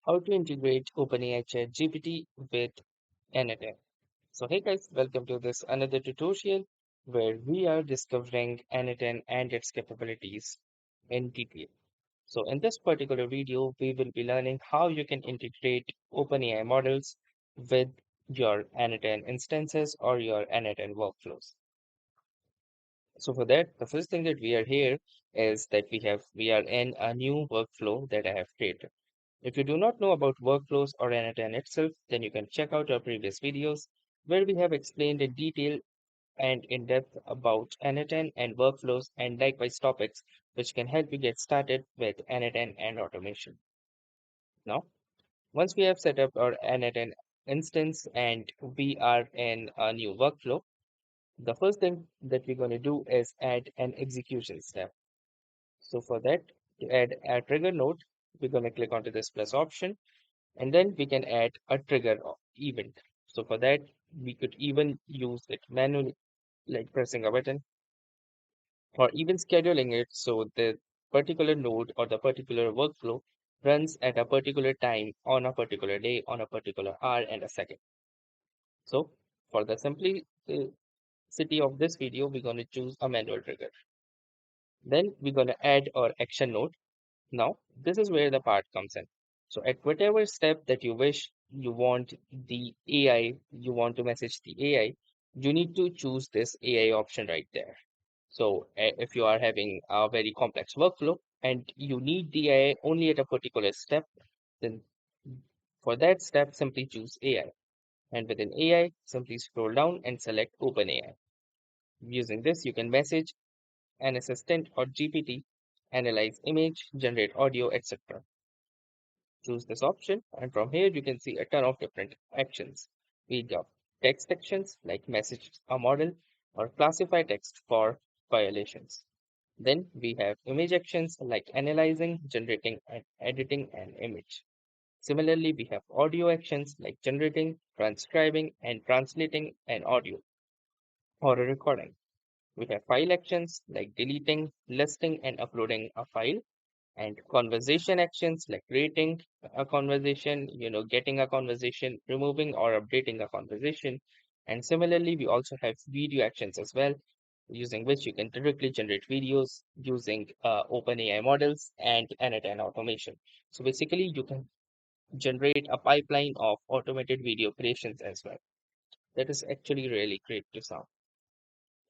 How to integrate OpenAI ChatGPT with n8n. So hey guys, welcome to this another tutorial where we are discovering n8n and its capabilities in detail. So in this particular video, we will be learning how you can integrate OpenAI models with your n8n instances or your n8n workflows. So for that, the first thing that we are here is that we are in a new workflow that I have created. If you do not know about workflows or n8n itself, then you can check out our previous videos where we have explained in detail and in depth about n8n and workflows and likewise topics which can help you get started with n8n and automation. Now, once we have set up our n8n instance and we are in a new workflow, the first thing that we're going to do is add an execution step. So for that, to add a trigger node, we're going to click onto this plus option and then we can add a trigger event. So for that, we could even use it manually, like pressing a button or even scheduling it so the particular node or the particular workflow runs at a particular time on a particular day, on a particular hour and a second. So for the simplicity of this video, we're going to choose a manual trigger. Then we're going to add our action node. Now, this is where the part comes in. So at whatever step that you wish you want the AI, you want to message the AI, you need to choose this AI option right there. So if you are having a very complex workflow and you need the AI only at a particular step, then for that step, simply choose AI. And within AI, simply scroll down and select OpenAI. Using this, you can message an assistant or GPT, analyze image, generate audio, etc. Choose this option, and from here you can see a ton of different actions. We got text actions like message a model or classify text for violations. Then we have image actions like analyzing, generating, and editing an image. Similarly, we have audio actions like generating, transcribing, and translating an audio or a recording. We have file actions like deleting, listing, and uploading a file and conversation actions like creating a conversation, getting a conversation, removing or updating a conversation. And similarly, we also have video actions as well, using which you can directly generate videos using OpenAI models and n8n automation. So basically, you can generate a pipeline of automated video creations as well. That is actually really great to sound.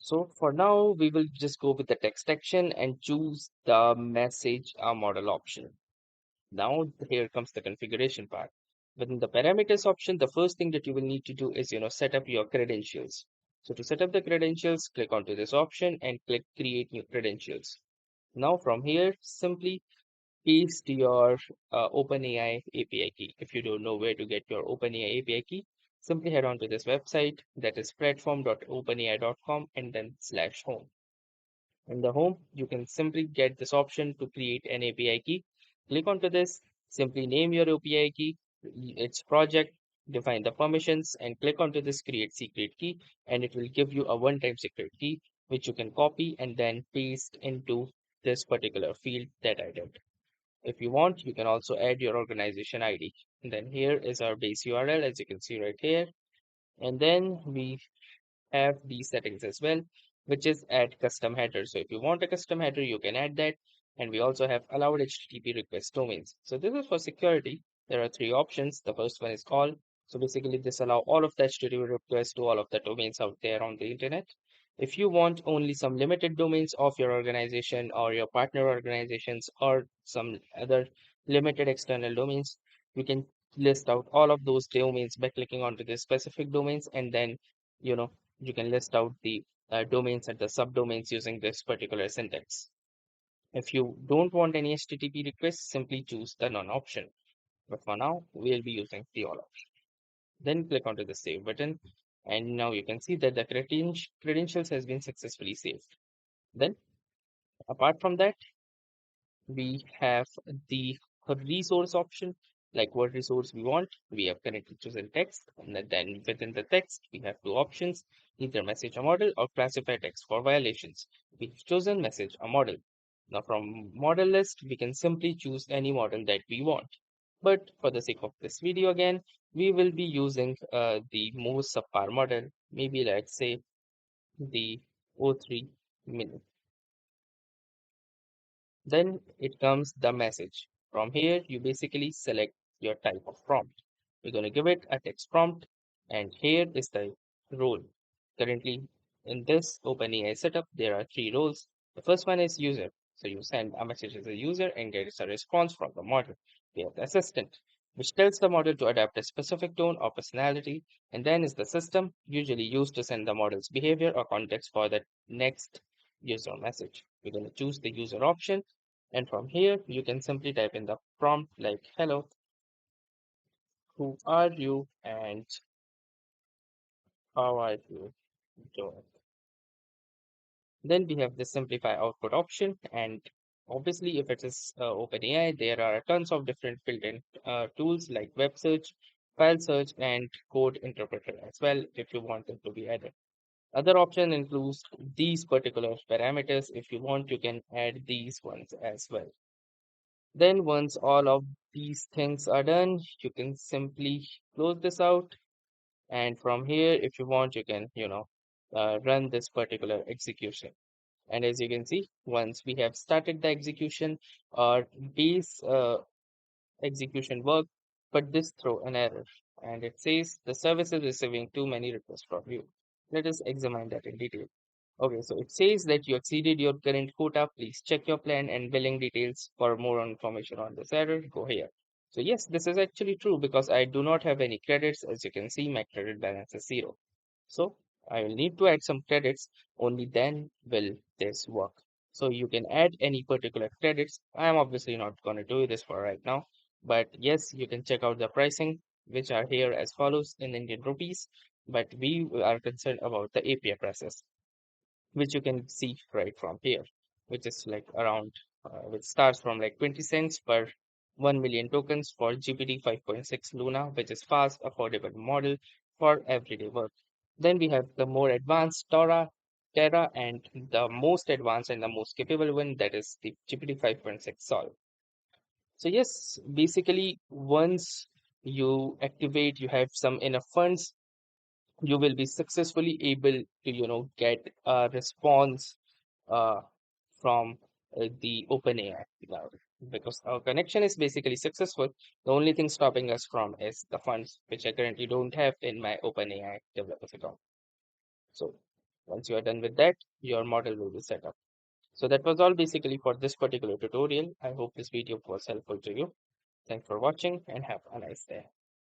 So for now, we will just go with the text action and choose the message model option. Now here comes the configuration part. Within the parameters option, the first thing that you will need to do is, set up your credentials. So to set up the credentials, click onto this option and click create new credentials. Now from here, simply paste your OpenAI API key. If you don't know where to get your OpenAI API key, simply head on to this website that is platform.openai.com and then /home. In the home, you can simply get this option to create an API key. Click onto this, simply name your API key, its project, define the permissions, and click onto this create secret key, and it will give you a one-time secret key, which you can copy and then paste into this particular field that I did. If you want, you can also add your organization ID. And then here is our base URL, as you can see right here. And then we have these settings as well, which is add custom header. So if you want a custom header, you can add that. And we also have allowed HTTP request domains. So this is for security. There are three options. The first one is all. So basically this allow all of the HTTP requests to all of the domains out there on the internet. If you want only some limited domains of your organization or your partner organizations or some other limited external domains, you can list out all of those domains by clicking onto the specific domains and then you know you can list out the domains and the subdomains using this particular syntax. If you don't want any HTTP requests, simply choose the none option. But for now, we'll be using the all option. Then click onto the save button. And now you can see that the credentials has been successfully saved. Then apart from that, we have the resource option, like what resource we want. We have currently chosen text, and then within the text, we have two options, either message a model or classify text for violations. We've chosen message a model. Now from model list, we can simply choose any model that we want. But for the sake of this video again, we will be using the most subpar model, maybe let's say the O3 mini. Then it comes the message. From here, you basically select your type of prompt. We're going to give it a text prompt, and here is the role. Currently, in this OpenAI setup, there are three roles. The first one is user. So you send a message as a user and get a response from the model. We have the assistant, which tells the model to adapt a specific tone or personality, and then is the system, usually used to send the model's behavior or context for the next user message. We're going to choose the user option, and from here you can simply type in the prompt like hello, who are you, and how are you doing. Then we have the simplify output option, and obviously if it is OpenAI, there are tons of different built-in tools like web search, file search, and code interpreter as well if you want them to be added. Other option includes these particular parameters. If you want, you can add these ones as well. Then once all of these things are done, you can simply close this out. And from here, if you want, you can, run this particular execution. And as you can see, once we have started the execution, our base execution work, but this throw an error. And it says the service is receiving too many requests from you. Let us examine that in detail. Okay, so it says that you exceeded your current quota. Please check your plan and billing details. For more information on this error, go here. So yes, this is actually true because I do not have any credits. As you can see, my credit balance is 0. So I will need to add some credits. Only then will this work. So you can add any particular credits. I am obviously not going to do this for right now. But yes, you can check out the pricing, which are here as follows in Indian rupees. But we are concerned about the API process, which you can see right from here, which is like around, which starts from like 20 cents per 1 million tokens for GPT 5.6 Luna, which is fast, affordable model for everyday work. Then we have the more advanced Terra, and the most advanced and the most capable one, that is the GPT 5.6 Sol. So yes, basically once you activate, you have some enough funds, you will be successfully able to get a response uh, from the OpenAI cloud, because our connection is basically successful. The only thing stopping us from is the funds, which I currently don't have in my OpenAI developers account. So once you are done with that, your model will be set up. So that was all basically for this particular tutorial. I hope this video was helpful to you. Thanks for watching and have a nice day.